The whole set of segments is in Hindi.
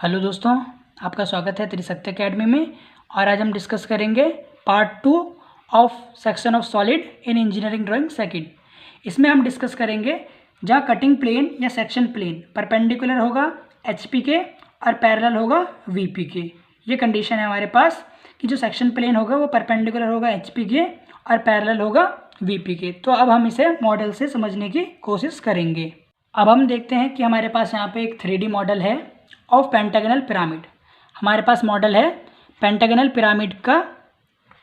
हेलो दोस्तों, आपका स्वागत है त्रिशक्ति एकेडमी में। और आज हम डिस्कस करेंगे part 2 of section of solid in engineering drawing second. इसमें हम डिस्कस करेंगे जहाँ कटिंग प्लेन या सेक्शन प्लेन परपेंडिकुलर होगा एचपी के और पैरेलल होगा वीपी के। ये कंडीशन है हमारे पास कि जो सेक्शन प्लेन होगा वो परपेंडिकुलर होगा एचपी के और पैरेलल होगा वीपी के। तो अब हम इसे मॉडल से समझने की कोशिश करेंगे। अब हम देखते हैं कि हमारे पास यहाँ पे एक 3D मॉडल है ऑफ पेंटागनल पिरामिड। हमारे पास मॉडल है पेंटागनल पिरामिड का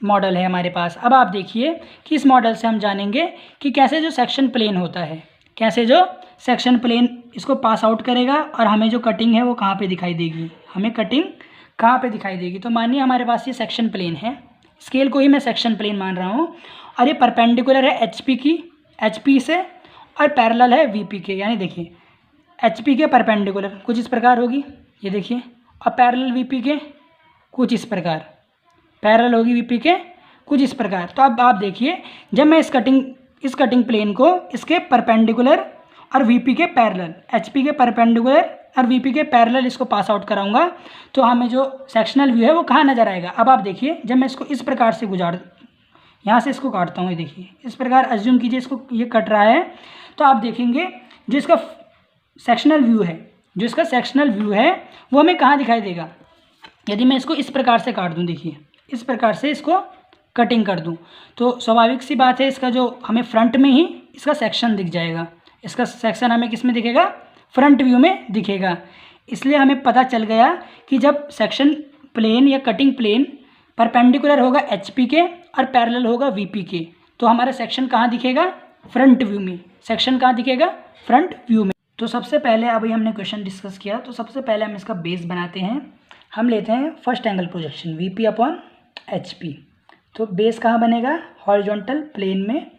मॉडल है हमारे पास। अब आप देखिए कि इस मॉडल से हम जानेंगे कि कैसे जो सेक्शन प्लेन होता है, कैसे जो सेक्शन प्लेन इसको पास आउट करेगा और हमें जो कटिंग है वो कहाँ पे दिखाई देगी, हमें कटिंग कहाँ पे दिखाई देगी। तो मानिए हमारे पास ये सेक्शन प्लेन है, स्केल को ही मैं सेक्शन प्लेन मान रहा हूँ, और ये परपेंडिकुलर है एचपी से और पैरेलल है वीपी के। यानी देखिए एचपी के परपेंडिकुलर कुछ इस प्रकार होगी, ये देखिए, और पैरेलल वीपी के कुछ इस प्रकार, पैरेलल होगी वीपी के कुछ इस प्रकार। तो अब आप देखिए जब मैं इस कटिंग प्लेन को इसके परपेंडिकुलर और वीपी के पैरेलल, एचपी के परपेंडिकुलर और वीपी के पैरेलल इसको पास आउट कराऊंगा तो हमें जो सेक्शनल व्यू है वो कहाँ नज़र आएगा। अब आप देखिए जब मैं इसको इस प्रकार से यहाँ से इसको काटता हूँ, ये देखिए इस प्रकार अज्यूम कीजिए इसको, ये कट रहा है, तो आप देखेंगे जो इसका सेक्शनल व्यू है वो हमें कहाँ दिखाई देगा। यदि मैं इसको इस प्रकार से काट दूं, देखिए इस प्रकार से इसको कटिंग कर दूं, तो स्वाभाविक सी बात है इसका जो हमें फ्रंट में ही इसका सेक्शन दिख जाएगा। इसका सेक्शन हमें किस में दिखेगा, फ्रंट व्यू में दिखेगा। इसलिए हमें पता चल गया कि जब सेक्शन प्लेन या कटिंग प्लेन परपेंडिकुलर होगा एचपी के और पैरेलल होगा वीपी के, तो हमारा सेक्शन कहाँ दिखेगा, फ्रंट व्यू में। सेक्शन कहाँ दिखेगा, फ्रंट व्यू में। तो सबसे पहले अभी हमने क्वेश्चन डिस्कस किया, तो सबसे पहले हम इसका बेस बनाते हैं। हम लेते हैं first angle projection VP upon HP. तो बेस कहाँ बनेगा, हॉरिजॉन्टल प्लेन में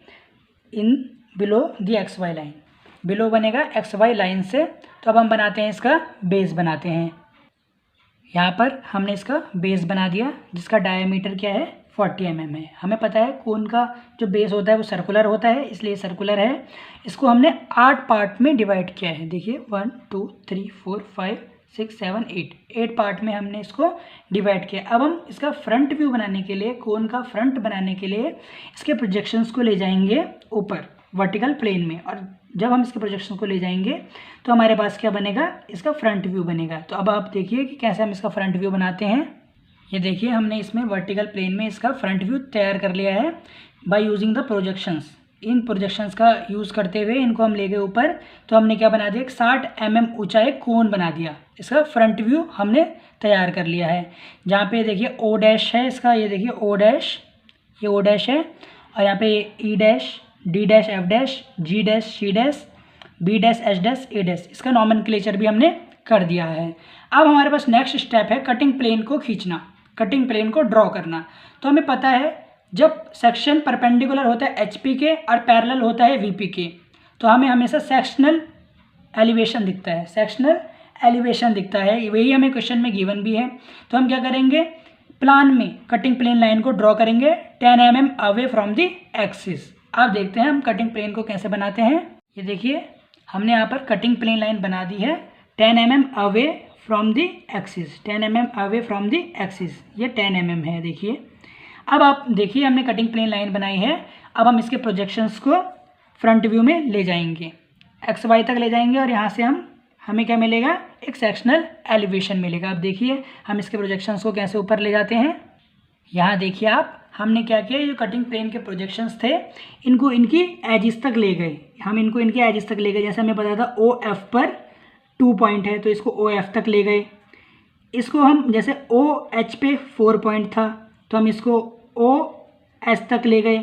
in below the X Y line, below बनेगा एक्स वाई लाइन से। तो अब हम बनाते हैं इसका बेस बनाते हैं। यहाँ पर हमने इसका बेस बना दिया जिसका डायमीटर क्या है, 40 mm है। हमें पता है कोन का जो बेस होता है वो सर्कुलर होता है, इसलिए सर्कुलर है। इसको हमने 8 पार्ट में डिवाइड किया है। देखिए 1 2 3 4 5 6 7 8 पार्ट में हमने इसको डिवाइड किया। अब हम इसका फ्रंट व्यू बनाने के लिए, कोन का फ्रंट बनाने के लिए इसके प्रोजेक्शंस को ले जाएंगे ऊपर वर्टिकल प्लेन में, और जब हम इसके प्रोजेक्शन को ले जाएंगे तो हमारे पास क्या बनेगा, इसका फ्रंट व्यू बनेगा। तो अब आप देखिए कि कैसे हम इसका फ्रंट व्यू बनाते हैं। ये देखिए हमने इसमें वर्टिकल प्लेन में इसका फ्रंट व्यू तैयार कर लिया है by using the projections. In projections का यूज़ करते हुए इनको हम ले गए ऊपर, तो हमने क्या बना दिया, एक 60 mm ऊंचा एक कोन बना दिया। इसका फ्रंट व्यू हमने तैयार कर लिया है। जहाँ पे देखिए ओ डैश है इसका, ये देखिए ओ डैश, ये ओ डैश है, और यहाँ पे E dash, D dash, F dash, G dash, C dash, B dash, H dash, A dash, इसका नॉमेनक्लेचर भी हमने कर दिया है। अब हमारे पास नेक्स्ट स्टेप है कटिंग प्लेन को खींचना, कटिंग प्लेन को ड्रॉ करना। तो हमें पता है जब सेक्शन परपेंडिकुलर होता है एचपी के और पैरेलल होता है वीपी के, तो हमें हमेशा सेक्शनल एलिवेशन दिखता है, सेक्शनल एलिवेशन दिखता है। वही हमें क्वेश्चन में गिवन भी है। तो हम क्या करेंगे, प्लान में कटिंग प्लेन लाइन को ड्रॉ करेंगे 10 mm away from the axis. आप देखते हैं हम कटिंग प्लेन को कैसे बनाते हैं। ये देखिए हमने यहाँ पर कटिंग प्लेन लाइन बना दी है 10 mm away from the axis, 10 mm away from the axis, ये 10 mm है। देखिए अब आप देखिए हमने कटिंग प्लेन लाइन बनाई है। अब हम इसके प्रोजेक्शंस को फ्रंट व्यू में ले जाएंगे, एक्स वाई तक ले जाएंगे, और यहाँ से हमें क्या मिलेगा, एक सेक्शनल एलिवेशन मिलेगा। अब देखिए हम इसके प्रोजेक्शंस को कैसे ऊपर ले जाते हैं। यहाँ देखिए आप, हमने क्या किया, जो कटिंग प्लेन के प्रोजेक्शंस थे इनको इनकी एजिस तक ले गए, हम इनको इनके एजिस तक ले गए। जैसे हमें पता था ओ एफ पर 2 पॉइंट है, तो इसको ओ एफ तक ले गए। इसको हम जैसे ओ एच पे 4 पॉइंट था, तो हम इसको ओ एच तक ले गए।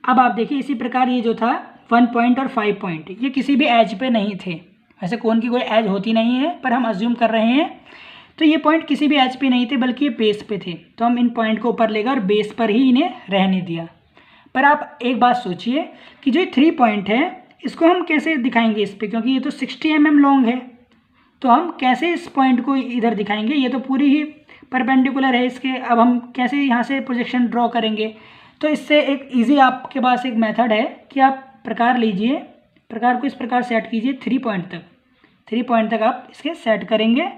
अब आप देखिए इसी प्रकार ये जो था 1 पॉइंट और 5 पॉइंट, ये किसी भी एज पे नहीं थे। वैसे कोन की कोई एज होती नहीं है, पर हम अज्यूम कर रहे हैं। तो ये पॉइंट किसी भी एज पे नहीं थे, बल्कि ये बेस पे थे। तो हम इन पॉइंट को ऊपर ले गए और बेस पर ही इन्हें रहने दिया। पर आप एक बात सोचिए कि जो ये 3 पॉइंट है इसको हम कैसे दिखाएंगे इस पर, क्योंकि ये तो 60 mm लॉन्ग है, तो हम कैसे इस पॉइंट को इधर दिखाएंगे, ये तो पूरी ही परपेंडिकुलर है इसके। अब हम कैसे यहाँ से प्रोजेक्शन ड्रॉ करेंगे। तो इससे एक इजी आपके पास एक मेथड है कि आप प्रकार लीजिए, प्रकार को इस प्रकार सेट कीजिए 3 पॉइंट तक, 3 पॉइंट तक आप इसके सेट करेंगे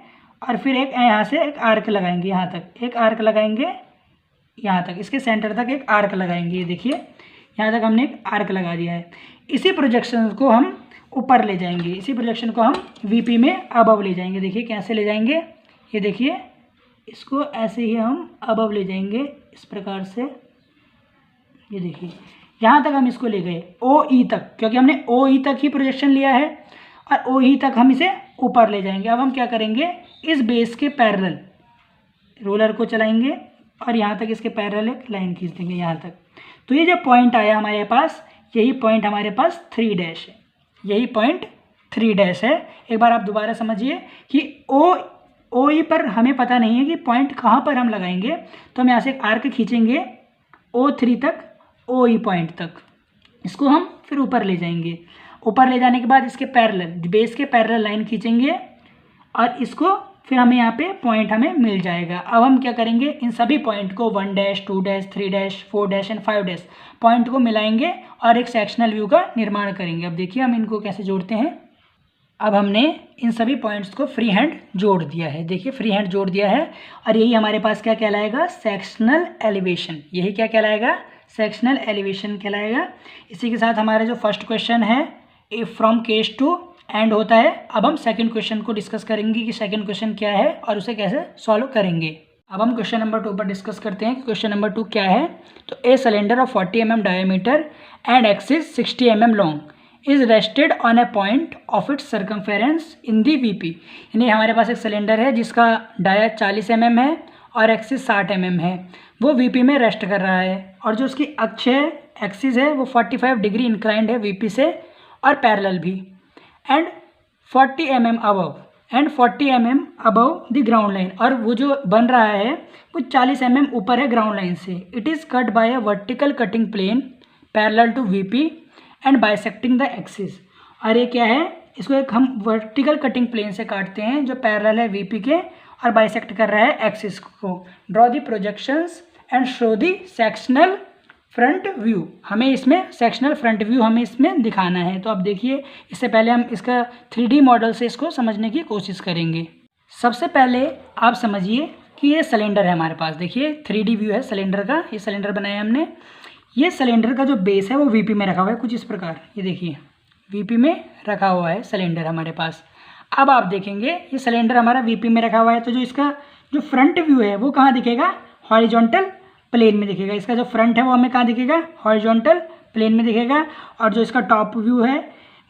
और फिर एक यहाँ से एक आर्क लगाएंगे, यहाँ तक एक आर्क लगाएंगे, यहाँ तक इसके सेंटर तक एक आर्क लगाएंगे। ये देखिए यहाँ तक हमने एक आर्क लगा दिया है। इसी प्रोजेक्शन को हम ऊपर ले जाएंगे, इसी प्रोजेक्शन को हम वीपी में अबव ले जाएंगे। देखिए कैसे ले जाएंगे, ये देखिए इसको ऐसे ही हम अबव ले जाएंगे इस प्रकार से। ये देखिए यहाँ तक हम इसको ले गए ओ ई तक, क्योंकि हमने ओ ई तक ही प्रोजेक्शन लिया है और ओ ई तक हम इसे ऊपर ले जाएंगे। अब हम क्या करेंगे, इस बेस के पैरेलल रोलर को चलाएंगे और यहाँ तक इसके पैरेलल एक लाइन खींच देंगे यहाँ तक। तो ये जो पॉइंट आया हमारे पास, यही पॉइंट हमारे पास 3 डैश है, यही पॉइंट 3 डैश है। एक बार आप दोबारा समझिए कि ओ ई पर हमें पता नहीं है कि पॉइंट कहाँ पर हम लगाएंगे, तो हम यहाँ से एक आर्क खींचेंगे O3 तक, ओ ई पॉइंट तक, इसको हम फिर ऊपर ले जाएंगे। ऊपर ले जाने के बाद इसके पैरेलल, बेस के पैरेलल लाइन खींचेंगे और इसको फिर हमें यहाँ पे पॉइंट हमें मिल जाएगा। अब हम क्या करेंगे, इन सभी पॉइंट को 1 dash 2 dash 3 dash 4 dash and 5 dash point को मिलाएंगे और एक सेक्शनल व्यू का निर्माण करेंगे। अब देखिए हम इनको कैसे जोड़ते हैं। अब हमने इन सभी पॉइंट्स को फ्री हैंड जोड़ दिया है, देखिए फ्री हैंड जोड़ दिया है और यही हमारे पास क्या कहलाएगा, सेक्शनल एलिवेशन। यही क्या कहलाएगा, सेक्शनल एलिवेशन कहलाएगा। इसी के साथ हमारा जो फर्स्ट क्वेश्चन है if from case two and होता है। अब हम सेकंड क्वेश्चन को डिस्कस करेंगे कि सेकंड क्वेश्चन क्या है और उसे कैसे सॉल्व करेंगे। अब हम क्वेश्चन नंबर 2 पर डिस्कस करते हैं कि क्वेश्चन नंबर 2 क्या है। तो a cylinder of 40 mm diameter and axis 60 mm long is rested on A point of its circumference in the VP. यानी हमारे पास एक सिलेंडर है जिसका डाया 40 mm है और एक्सिस 60 mm है, वो वीपी में रेस्ट कर रहा है और जो उसकी अक्ष है, एक्सिस है, वो 45 डिग्री इंक्लाइंड है वीपी से और पैरेलल भी, and 40 mm above the ground line, और वो जो बन रहा है वो 40 mm ऊपर है ग्राउंड लाइन से। It is cut by a vertical cutting plane parallel to VP and bisecting the axis. और ये क्या है, इसको एक हम वर्टिकल कटिंग प्लेन से काटते हैं जो पैरेलल है वीपी के और बाइसेक्ट कर रहा है एक्सिस को। Draw the projections and show the sectional front view. हमें इसमें सेक्शनल फ्रंट व्यू हमें इसमें दिखाना है। तो अब देखिए, इससे पहले हम इसका 3D मॉडल से इसको समझने की कोशिश करेंगे। सबसे पहले आप समझिए कि ये सिलेंडर है हमारे पास। देखिए 3D व्यू है सिलेंडर का, ये सिलेंडर बनाया हमने। ये सिलेंडर का जो बेस है वो वीपी में रखा हुआ है कुछ इस प्रकार, ये देखिए वीपी में रखा हुआ है सिलेंडर हमारे पास। अब आप देखेंगे ये सिलेंडर हमारा वीपी में रखा हुआ है, तो जो इसका जो फ्रंट व्यू है वो कहाँ दिखेगा, हॉरिजॉन्टल प्लेन में दिखेगा। इसका जो फ्रंट है वो हमें कहाँ दिखेगा, हॉरिजॉन्टल प्लेन में दिखेगा, और जो इसका टॉप व्यू है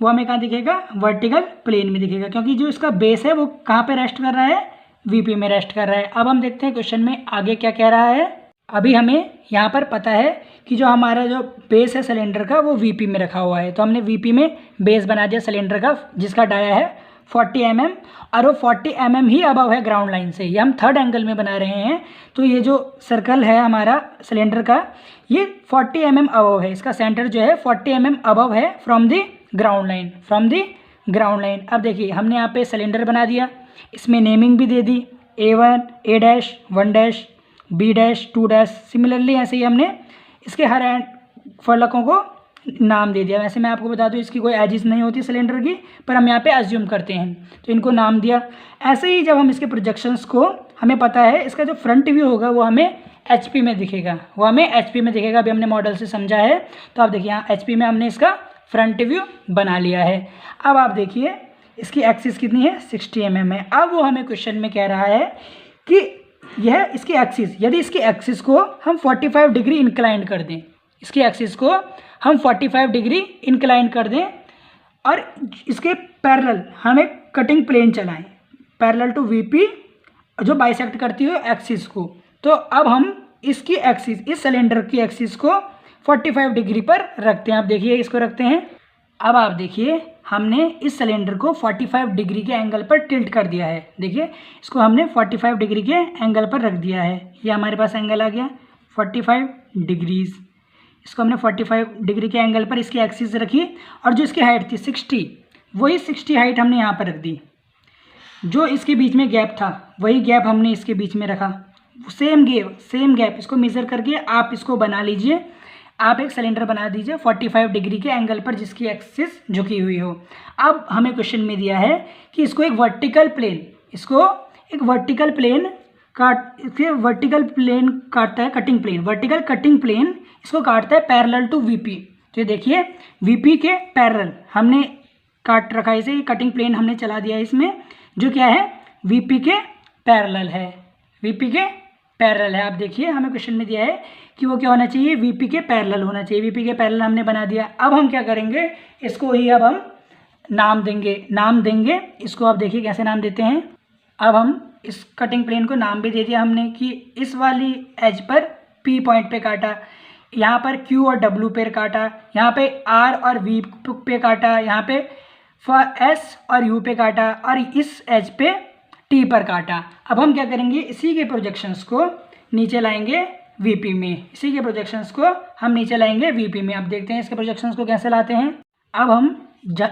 वो हमें कहाँ दिखेगा, वर्टिकल प्लेन में दिखेगा, क्योंकि जो इसका बेस है वो कहाँ पे रेस्ट कर रहा है, वीपी में रेस्ट कर रहा है। अब हम देखते हैं क्वेश्चन में आगे क्या कह रहा है। अभी हमें यहाँ पर पता है कि जो हमारा जो बेस है सिलेंडर का वो वीपी में रखा हुआ है, तो हमने वीपी में बेस बना दिया सिलेंडर का जिसका डाया है 40 mm, और वो 40 mm ही अबव है ग्राउंड लाइन से। ये हम थर्ड एंगल में बना रहे हैं, तो ये जो सर्कल है हमारा सिलेंडर का ये 40 mm अबव है, इसका सेंटर जो है 40 mm अबव है from the ground line, from the ground line. अब देखिए हमने यहाँ पे सिलेंडर बना दिया, इसमें नेमिंग भी दे दी, A1, A dash 1 dash B dash 2 dash. Similarly ऐसे ही हमने इसके हर एंड फलकों को नाम दे दिया। वैसे मैं आपको बता दूं इसकी कोई एजिस नहीं होती सिलेंडर की, पर हम यहाँ पे अज्यूम करते हैं, तो इनको नाम दिया। ऐसे ही जब हम इसके प्रोजेक्शंस को, हमें पता है इसका जो फ्रंट व्यू होगा वो हमें HP में दिखेगा, वो हमें HP में दिखेगा। अभी हमने मॉडल से समझा है, तो आप देखिए यहाँ HP में हमने इसका फ्रंट व्यू बना लिया है। अब आप देखिए इसकी एक्सिस कितनी है, 60 mm है। अब वो हमें क्वेश्चन में कह रहा है कि यह इसकी एक्सिस, यदि इसकी एक्सिस को हम 45 डिग्री इंक्लाइंड कर दें, इसकी एक्सिस को हम 45 डिग्री इंक्लाइन कर दें और इसके पैरेलल हम एक कटिंग प्लेन चलाएं पैरेलल टू वीपी जो बाइसेक्ट करती है एक्सिस को, तो अब हम इसकी एक्सिस, इस सिलेंडर की एक्सिस को 45 डिग्री पर रखते हैं। आप देखिए इसको रखते हैं। अब आप देखिए हमने इस सिलेंडर को 45 डिग्री के एंगल पर टिल्ट कर दिया है। देखिए इसको हमने 45 डिग्री के एंगल पर रख दिया है, ये हमारे पास एंगल आ गया 45 डिग्रीज। इसको हमने 45 डिग्री के एंगल पर इसकी एक्सिस रखी, और जो इसकी हाइट थी 60, वही 60 हाइट हमने यहाँ पर रख दी। जो इसके बीच में गैप था वही गैप हमने इसके बीच में रखा, सेम गैप इसको मेज़र करके आप इसको बना लीजिए। आप एक सिलेंडर बना दीजिए 45 डिग्री के एंगल पर जिसकी एक्सिस झुकी हुई हो। अब हमें क्वेश्चन में दिया है कि इसको एक वर्टिकल प्लेन, इसको एक वर्टिकल प्लेन काटता है, cutting plane, vertical cutting plane इसको काटता है पैरेलल टू वीपी। तो ये देखिए वीपी के पैरेलल हमने काट रखा है इसे, ये कटिंग प्लेन हमने चला दिया है इसमें, जो क्या है वीपी के पैरेलल है, वीपी के पैरेलल है। आप देखिए हमें क्वेश्चन में दिया है कि वो क्या होना चाहिए, वीपी के पैरेलल होना चाहिए। वीपी के पैरेलल हमने बना दिया। अब हम क्या करेंगे, इसको ही अब हम नाम देंगे इसको। आप देखिए कैसे नाम देते हैं। अब हम इस कटिंग प्लेन को नाम भी दे दिया हमने कि इस वाली एज पर पी पॉइंट पे काटा, यहाँ पर क्यू और डब्ल्यू पे काटा, यहाँ पे आर और वी पे काटा, यहाँ पे एस और यू पे काटा, और इस एज पे टी पर काटा। अब हम क्या करेंगे, इसी के प्रोजेक्शंस को नीचे लाएंगे वीपी में, इसी के प्रोजेक्शंस को हम नीचे लाएंगे वीपी में। अब देखते हैं इसके प्रोजेक्शंस को कैसे लाते हैं। अब हम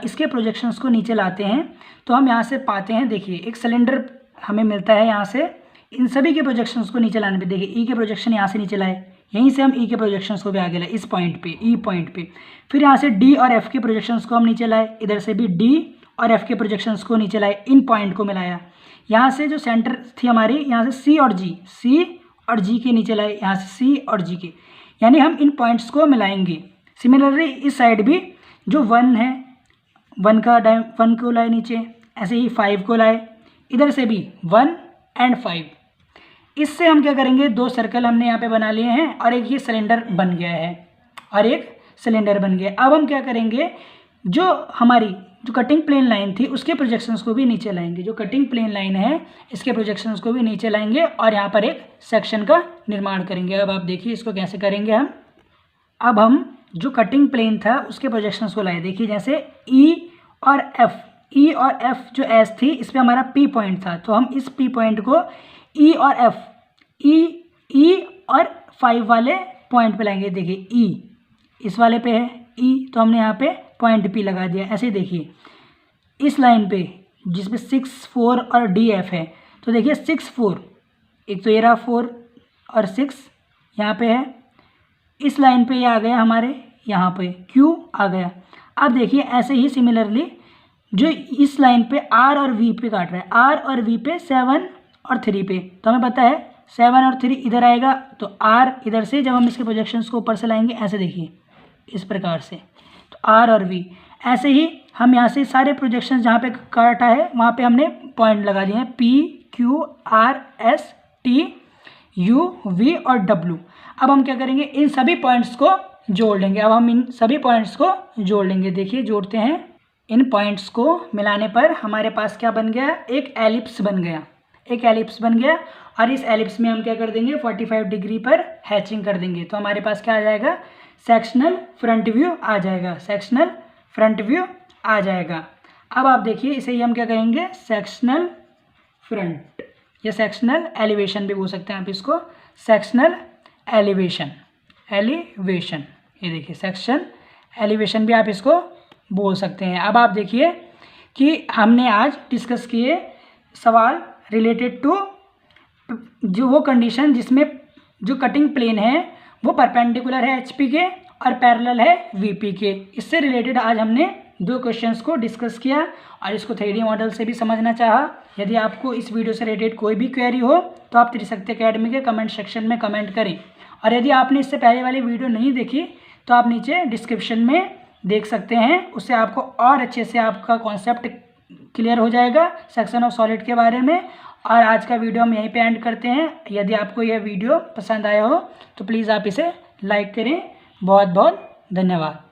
इसके प्रोजेक्शंस को नीचे लाते हैं तो हम यहाँ से पाते हैं, देखिए एक सिलेंडर हमें मिलता है। यहाँ से इन सभी के प्रोजेक्शंस को नीचे लाने पे देखिए ई के प्रोजेक्शन यहाँ से नीचे लाए, यहीं से हम ई के प्रोजेक्शंस को भी आगे लाए इस पॉइंट पे, ई पॉइंट पे। फिर यहाँ से डी और एफ के प्रोजेक्शंस को हम नीचे लाए, इधर से भी डी और एफ के प्रोजेक्शंस को नीचे लाए, इन पॉइंट को मिलाया। यहाँ से जो सेंटर थी हमारी, यहाँ से सी और जी के नीचे लाए, यहाँ से सी और जी के, यानी हम इन पॉइंट्स को मिलाएंगे। सिमिलरली इस साइड भी जो 1 है, 1 को लाए नीचे, ऐसे ही 5 को लाए, इधर से भी 1 और 5। इससे हम क्या करेंगे, 2 सर्कल हमने यहाँ पे बना लिए हैं और एक ये सिलेंडर बन गया है, अब हम क्या करेंगे, जो हमारी जो कटिंग प्लेन लाइन थी उसके प्रोजेक्शंस को भी नीचे लाएंगे, जो कटिंग प्लेन लाइन है इसके प्रोजेक्शंस को भी नीचे लाएंगे और यहाँ पर एक सेक्शन का निर्माण करेंगे। अब आप देखिए इसको कैसे करेंगे हम। अब हम जो कटिंग प्लेन था उसके प्रोजेक्शंस को लाए, देखिए जैसे ई और एफ जो एस थी इस पर हमारा पी पॉइंट था, तो हम इस पी पॉइंट को ई और एफ, ई और 5 वाले पॉइंट पे लाएंगे। देखिए ई इस वाले पे है ई, तो हमने यहाँ पे पॉइंट पी लगा दिया। ऐसे देखिए इस लाइन पे जिसपे 6, 4 और डी एफ है, तो देखिए 6, 4, एक तो ये रहा 4 और 6 यहाँ पे है, इस लाइन पे ये आ गया हमारे, यहाँ पे क्यू आ गया। अब देखिए ऐसे ही सिमिलरली जो इस लाइन पे आर और वी पे काट रहा है, आर और वी पे 7 और 3 पे, तो हमें पता है 7 और 3 इधर आएगा, तो आर इधर से जब हम इसके प्रोजेक्शंस को ऊपर से लाएंगे ऐसे देखिए इस प्रकार से, तो आर और वी। ऐसे ही हम यहाँ से सारे प्रोजेक्शंस जहाँ पे काटा है वहाँ पे हमने पॉइंट लगा दिए हैं, P, Q, R, S, T, U, V और डब्ल्यू। अब हम क्या करेंगे, इन सभी पॉइंट्स को जोड़ लेंगे। अब हम इन सभी पॉइंट्स को जोड़ लेंगे। देखिए जोड़ते हैं, इन पॉइंट्स को मिलाने पर हमारे पास क्या बन गया, एक एलिप्स बन गया, और इस एलिप्स में हम क्या कर देंगे, 45 डिग्री पर हैचिंग कर देंगे, तो हमारे पास क्या आ जाएगा, सेक्शनल फ्रंट व्यू आ जाएगा। अब आप देखिए इसे ही हम क्या कहेंगे, सेक्शनल फ्रंट, या सेक्शनल एलिवेशन भी बोल सकते हैं आप इसको, सेक्शनल एलिवेशन, ये देखिए सेक्शन एलिवेशन भी आप इसको बोल सकते हैं। अब आप देखिए कि हमने आज डिस्कस किए सवाल रिलेटेड टू जो वो कंडीशन जिसमें जो कटिंग प्लेन है वो परपेंडिकुलर है एचपी के और पैरेलल है वीपी के। इससे रिलेटेड आज हमने 2 क्वेश्चंस को डिस्कस किया और इसको 3D मॉडल से भी समझना चाहा। यदि आपको इस वीडियो से रिलेटेड कोई भी क्वेरी हो तो आप त्रिशक्ति एकेडमी के कमेंट सेक्शन में कमेंट करें, और यदि आपने इससे पहले वाली वीडियो नहीं देखी तो आप नीचे डिस्क्रिप्शन में देख सकते हैं, उससे आपको और अच्छे से आपका कॉन्सेप्ट क्लियर हो जाएगा सेक्शन ऑफ सॉलिड के बारे में। और आज का वीडियो हम यहीं पे एंड करते हैं। यदि आपको यह वीडियो पसंद आया हो तो प्लीज़ आप इसे लाइक करें। बहुत बहुत धन्यवाद।